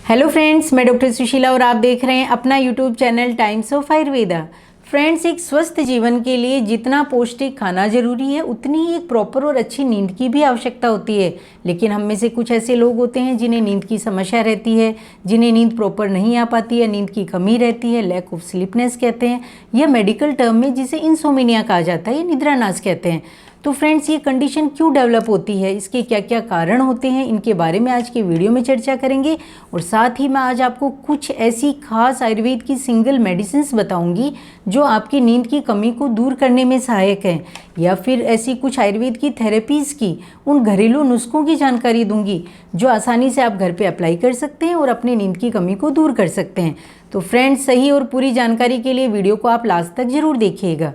Hello friends, मैं doctor Sushila और आप देख रहे हैं अपना YouTube channel times of Ayurveda. Friends, एक स्वस्थ जीवन के लिए जितना पौष्टिक खाना जरूरी है उतनी ही एक प्रॉपर और अच्छी नींद की भी आवश्यकता होती है। लेकिन हम में से कुछ ऐसे लोग होते हैं जिन्हें नींद की समस्या रहती है, जिन्हें नींद प्रॉपर नहीं आ पाती है, नींद की कमी रहती है, लैक ऑफ स्लीपनेस कहते हैं, या मेडिकल टर्म में जिसे इंसोमिनिया कहा जाता है या निद्रानाश कहते हैं। तो फ्रेंड्स, ये कंडीशन क्यों डेवलप होती है, इसके क्या क्या कारण होते हैं, इनके बारे में आज के वीडियो में चर्चा करेंगे। और साथ ही मैं आज आपको कुछ ऐसी खास आयुर्वेद की सिंगल मेडिसिन्स बताऊंगी जो आपकी नींद की कमी को दूर करने में सहायक हैं, या फिर ऐसी कुछ आयुर्वेद की थेरेपीज़ की उन घरेलू नुस्खों की जानकारी दूंगी जो आसानी से आप घर पे अप्लाई कर सकते हैं और अपनी नींद की कमी को दूर कर सकते हैं। तो फ्रेंड्स, सही और पूरी जानकारी के लिए वीडियो को आप लास्ट तक ज़रूर देखिएगा।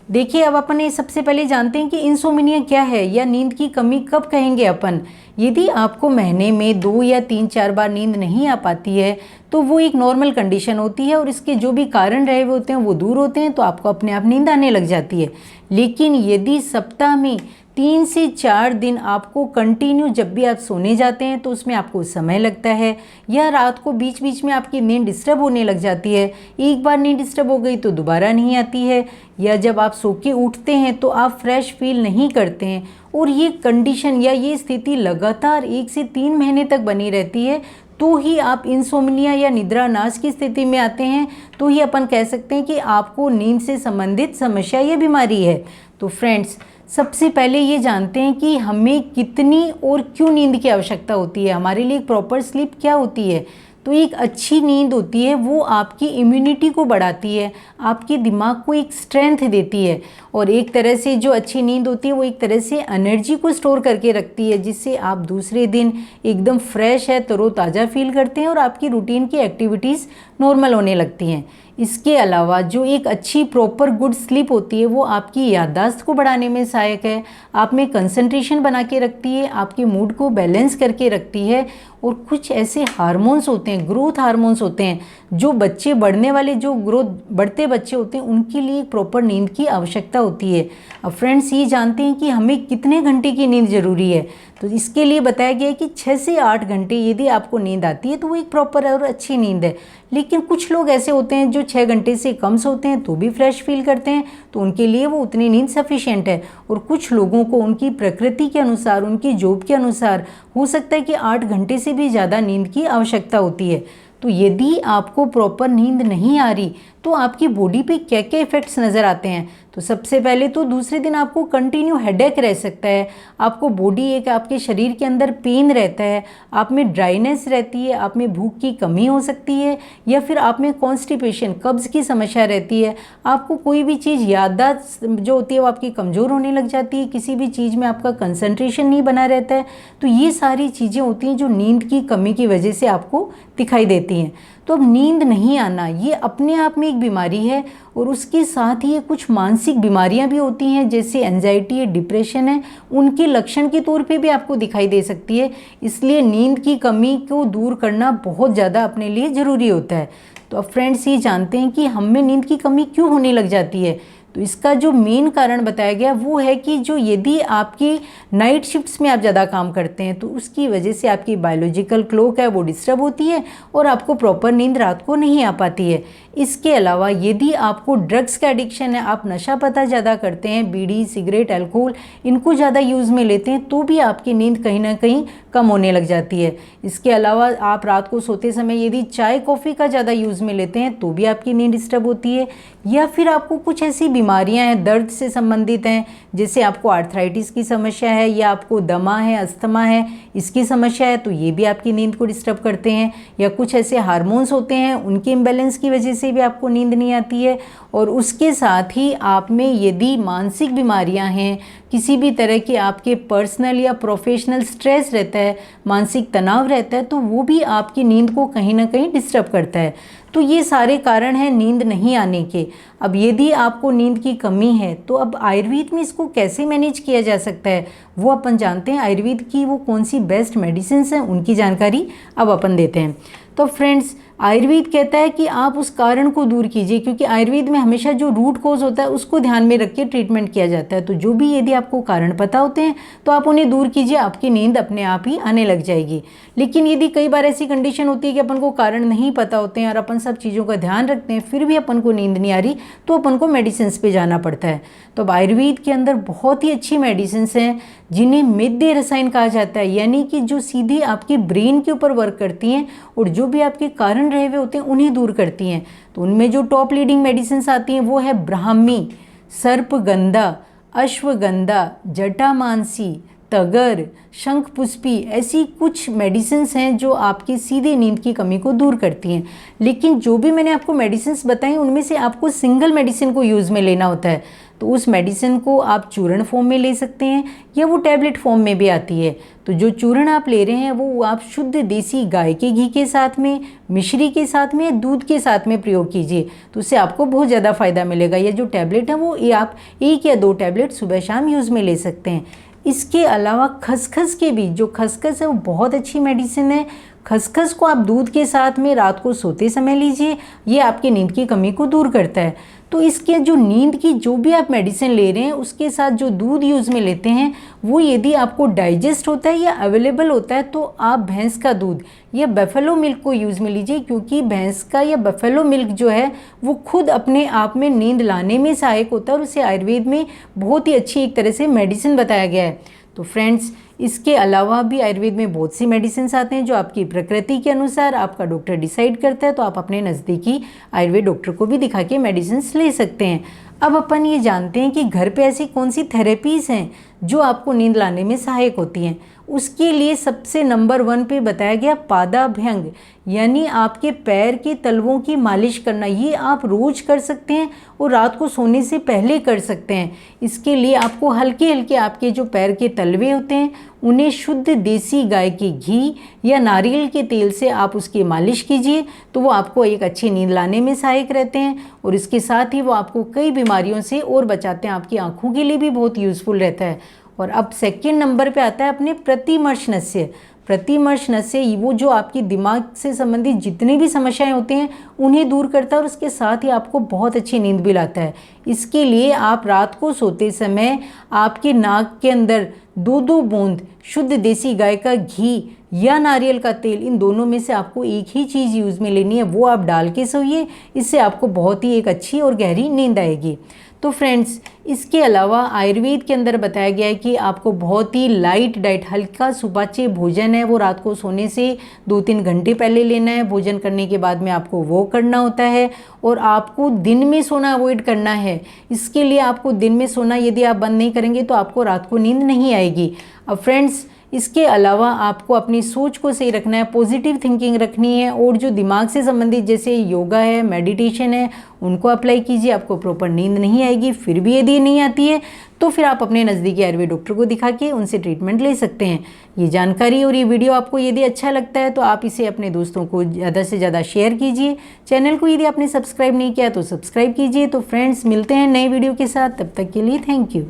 देखिए, अब अपन सबसे पहले जानते हैं कि इंसोमिनिया क्या है या नींद की कमी कब कहेंगे अपन। यदि आपको महीने में 2 या 3-4 बार नींद नहीं आ पाती है तो वो एक नॉर्मल कंडीशन होती है और इसके जो भी कारण रहे हुए होते हैं वो दूर होते हैं, तो आपको अपने आप नींद आने लग जाती है। लेकिन यदि सप्ताह में 3 से 4 दिन आपको कंटिन्यू जब भी आप सोने जाते हैं तो उसमें आपको समय लगता है, या रात को बीच बीच में आपकी नींद डिस्टर्ब होने लग जाती है, एक बार नींद डिस्टर्ब हो गई तो दोबारा नहीं आती है, या जब आप सो के उठते हैं तो आप फ्रेश फील नहीं करते हैं, और ये कंडीशन या ये स्थिति लगातार 1 से 3 महीने तक बनी रहती है, तो ही आप इंसोम्निया या निद्रानाश की स्थिति में आते हैं। तो ही अपन कह सकते हैं कि आपको नींद से संबंधित समस्या या बीमारी है। तो फ्रेंड्स, सबसे पहले ये जानते हैं कि हमें कितनी और क्यों नींद की आवश्यकता होती है, हमारे लिए प्रॉपर स्लीप क्या होती है। तो एक अच्छी नींद होती है वो आपकी इम्यूनिटी को बढ़ाती है, आपके दिमाग को एक स्ट्रेंथ देती है, और एक तरह से जो अच्छी नींद होती है वो एक तरह से एनर्जी को स्टोर करके रखती है, जिससे आप दूसरे दिन एकदम फ्रेश है, तरोताज़ा फील करते हैं और आपकी रूटीन की एक्टिविटीज़ नॉर्मल होने लगती हैं। इसके अलावा जो एक अच्छी प्रॉपर गुड स्लीप होती है वो आपकी याददाश्त को बढ़ाने में सहायक है, आप में कंसंट्रेशन बना के रखती है, आपके मूड को बैलेंस करके रखती है। और कुछ ऐसे हार्मोन्स होते हैं, ग्रोथ हार्मोन्स होते हैं, जो बच्चे बढ़ने वाले जो बढ़ते बच्चे होते हैं उनके लिए प्रॉपर नींद की आवश्यकता होती है। अब फ्रेंड्स, ये जानते हैं कि हमें कितने घंटे की नींद ज़रूरी है। तो इसके लिए बताया गया है कि 6 से 8 घंटे यदि आपको नींद आती है तो वो एक प्रॉपर और अच्छी नींद है। लेकिन कुछ लोग ऐसे होते हैं जो 6 घंटे से कम सोते हैं तो भी फ्रेश फील करते हैं, तो उनके लिए वो उतनी नींद सफिशिएंट है। और कुछ लोगों को उनकी प्रकृति के अनुसार, उनकी जॉब के अनुसार हो सकता है कि 8 घंटे से भी ज़्यादा नींद की आवश्यकता होती है। तो यदि आपको प्रॉपर नींद नहीं आ रही तो आपकी बॉडी पे क्या क्या इफ़ेक्ट्स नज़र आते हैं। तो सबसे पहले तो दूसरे दिन आपको कंटिन्यू हेडेक रह सकता है, आपको बॉडी एक आपके शरीर के अंदर पेन रहता है, आप में ड्राइनेस रहती है, आप में भूख की कमी हो सकती है, या फिर आप में कॉन्स्टिपेशन कब्ज़ की समस्या रहती है, आपको कोई भी चीज़ याददाश्त जो होती है वो आपकी कमज़ोर होने लग जाती है, किसी भी चीज़ में आपका कंसंट्रेशन नहीं बना रहता है। तो ये सारी चीज़ें होती हैं जो नींद की कमी की वजह से आपको दिखाई देती हैं। तो अब नींद नहीं आना ये अपने आप में एक बीमारी है, और उसके साथ ही ये कुछ मानसिक बीमारियां भी होती हैं, जैसे एंजाइटी है, डिप्रेशन है, उनके लक्षण के तौर पे भी आपको दिखाई दे सकती है। इसलिए नींद की कमी को दूर करना बहुत ज़्यादा अपने लिए ज़रूरी होता है। तो अब फ्रेंड्स, ये जानते हैं कि हम में नींद की कमी क्यों होने लग जाती है। तो इसका जो मेन कारण बताया गया वो है कि जो यदि आपकी नाइट शिफ्ट्स में आप ज़्यादा काम करते हैं तो उसकी वजह से आपकी बायोलॉजिकल क्लॉक है वो डिस्टर्ब होती है और आपको प्रॉपर नींद रात को नहीं आ पाती है। इसके अलावा यदि आपको ड्रग्स का एडिक्शन है, आप नशा पता ज़्यादा करते हैं, बीड़ी, सिगरेट, अल्कोहल इनको ज़्यादा यूज़ में लेते हैं, तो भी आपकी नींद कहीं ना कहीं कम होने लग जाती है। इसके अलावा आप रात को सोते समय यदि चाय कॉफ़ी का ज़्यादा यूज़ में लेते हैं तो भी आपकी नींद डिस्टर्ब होती है। या फिर आपको कुछ ऐसी बीमारियां हैं, दर्द से संबंधित हैं, जैसे आपको आर्थराइटिस की समस्या है, या आपको दमा है, अस्थमा है, इसकी समस्या है, तो ये भी आपकी नींद को डिस्टर्ब करते हैं। या कुछ ऐसे हार्मोन्स होते हैं, उनके इम्बैलेंस की वजह से भी आपको नींद नहीं आती है। और उसके साथ ही आप में यदि मानसिक बीमारियां हैं, किसी भी तरह के आपके पर्सनल या प्रोफेशनल स्ट्रेस रहता है, मानसिक तनाव रहता है, तो वो भी आपकी नींद को कहीं ना कहीं डिस्टर्ब करता है। तो ये सारे कारण हैं नींद नहीं आने के। अब यदि आपको नींद की कमी है तो अब आयुर्वेद में इसको कैसे मैनेज किया जा सकता है वो अपन जानते हैं। आयुर्वेद की वो कौन सी बेस्ट मेडिसिन हैं उनकी जानकारी अब अपन देते हैं। तो फ्रेंड्स, आयुर्वेद कहता है कि आप उस कारण को दूर कीजिए, क्योंकि आयुर्वेद में हमेशा जो रूट कॉज होता है उसको ध्यान में रख के ट्रीटमेंट किया जाता है। तो जो भी यदि आपको कारण पता होते हैं तो आप उन्हें दूर कीजिए, आपकी नींद अपने आप ही आने लग जाएगी। लेकिन यदि कई बार ऐसी कंडीशन होती है कि अपन को कारण नहीं पता होते हैं और अपन सब चीज़ों का ध्यान रखते हैं, फिर भी अपन को नींद नहीं आ रही, तो अपन को मेडिसिन पे जाना पड़ता है। तो अब आयुर्वेद के अंदर बहुत ही अच्छी मेडिसिन हैं जिन्हें मेद्य रसायन कहा जाता है, यानी कि जो सीधी आपकी ब्रेन के ऊपर वर्क करती हैं और जो भी आपके कारण रहे हुए होते हैं उन्हें दूर करती हैं। तो उनमें जो टॉप लीडिंग मेडिसिन आती हैं वो है ब्राह्मी, सर्पगंधा, अश्वगंधा, जटामांसी, तगर, शंखपुष्पी, ऐसी कुछ मेडिसिन्स हैं जो आपकी सीधी नींद की कमी को दूर करती हैं। लेकिन जो भी मैंने आपको मेडिसिन्स बताई उनमें से आपको सिंगल मेडिसिन को यूज़ में लेना होता है। तो उस मेडिसिन को आप चूर्ण फॉर्म में ले सकते हैं या वो टैबलेट फॉर्म में भी आती है। तो जो चूर्ण आप ले रहे हैं वो आप शुद्ध देसी गाय के घी के साथ में, मिश्री के साथ में, दूध के साथ में प्रयोग कीजिए, तो उससे आपको बहुत ज़्यादा फ़ायदा मिलेगा। या जो टैबलेट है वो आप 1 या 2 टैबलेट सुबह शाम यूज़ में ले सकते हैं। इसके अलावा खसखस के बीज, जो खसखस है वो बहुत अच्छी मेडिसिन है। खसखस को आप दूध के साथ में रात को सोते समय लीजिए, ये आपकी नींद की कमी को दूर करता है। तो इसके जो नींद की जो भी आप मेडिसिन ले रहे हैं उसके साथ जो दूध यूज़ में लेते हैं वो यदि आपको डाइजेस्ट होता है या अवेलेबल होता है तो आप भैंस का दूध या बफेलो मिल्क को यूज़ में लीजिए, क्योंकि भैंस का या बफेलो मिल्क जो है वो खुद अपने आप में नींद लाने में सहायक होता है और उसे आयुर्वेद में बहुत ही अच्छी एक तरह से मेडिसिन बताया गया है। तो फ्रेंड्स, इसके अलावा भी आयुर्वेद में बहुत सी मेडिसिन आते हैं जो आपकी प्रकृति के अनुसार आपका डॉक्टर डिसाइड करता है। तो आप अपने नज़दीकी आयुर्वेद डॉक्टर को भी दिखा के मेडिसिन ले सकते हैं। अब अपन ये जानते हैं कि घर पे ऐसी कौन सी थेरेपीज़ हैं जो आपको नींद लाने में सहायक होती हैं। उसके लिए सबसे नंबर 1 पे बताया गया पादाभ्यंग, यानी आपके पैर के तलवों की मालिश करना। ये आप रोज़ कर सकते हैं और रात को सोने से पहले कर सकते हैं। इसके लिए आपको हल्के हल्के आपके जो पैर के तलवे होते हैं उन्हें शुद्ध देसी गाय के घी या नारियल के तेल से आप उसकी मालिश कीजिए, तो वो आपको एक अच्छी नींद लाने में सहायक रहते हैं और इसके साथ ही वो आपको कई बीमारियों से और बचाते हैं। आपकी आँखों के लिए भी बहुत यूज़फुल रहता है। और अब सेकंड नंबर पे आता है अपने प्रतिमर्श नस्य। प्रतिमर्श नस्य वो जो आपकी दिमाग से संबंधित जितनी भी समस्याएं होती हैं उन्हें दूर करता है और उसके साथ ही आपको बहुत अच्छी नींद भी लाता है। इसके लिए आप रात को सोते समय आपके नाक के अंदर 2-2 बूंद शुद्ध देसी गाय का घी या नारियल का तेल, इन दोनों में से आपको एक ही चीज़ यूज़ में लेनी है, वो आप डाल के सोइए। इससे आपको बहुत ही एक अच्छी और गहरी नींद आएगी। तो फ्रेंड्स, इसके अलावा आयुर्वेद के अंदर बताया गया है कि आपको बहुत ही लाइट डाइट, हल्का सुपाच्य भोजन है वो रात को सोने से 2-3 घंटे पहले लेना है। भोजन करने के बाद में आपको वो करना होता है और आपको दिन में सोना अवॉइड करना है। इसके लिए आपको दिन में सोना यदि आप बंद नहीं करेंगे तो आपको रात को नींद नहीं आएगी। अब फ्रेंड्स, इसके अलावा आपको अपनी सोच को सही रखना है, पॉजिटिव थिंकिंग रखनी है और जो दिमाग से संबंधित जैसे योगा है, मेडिटेशन है, उनको अप्लाई कीजिए। आपको प्रॉपर नींद नहीं आएगी, फिर भी यदि नहीं आती है तो फिर आप अपने नज़दीकी आयुर्वेद डॉक्टर को दिखा के उनसे ट्रीटमेंट ले सकते हैं। ये जानकारी और ये वीडियो आपको यदि अच्छा लगता है तो आप इसे अपने दोस्तों को ज़्यादा से ज़्यादा शेयर कीजिए। चैनल को यदि आपने सब्सक्राइब नहीं किया तो सब्सक्राइब कीजिए। तो फ्रेंड्स, मिलते हैं नए वीडियो के साथ, तब तक के लिए थैंक यू।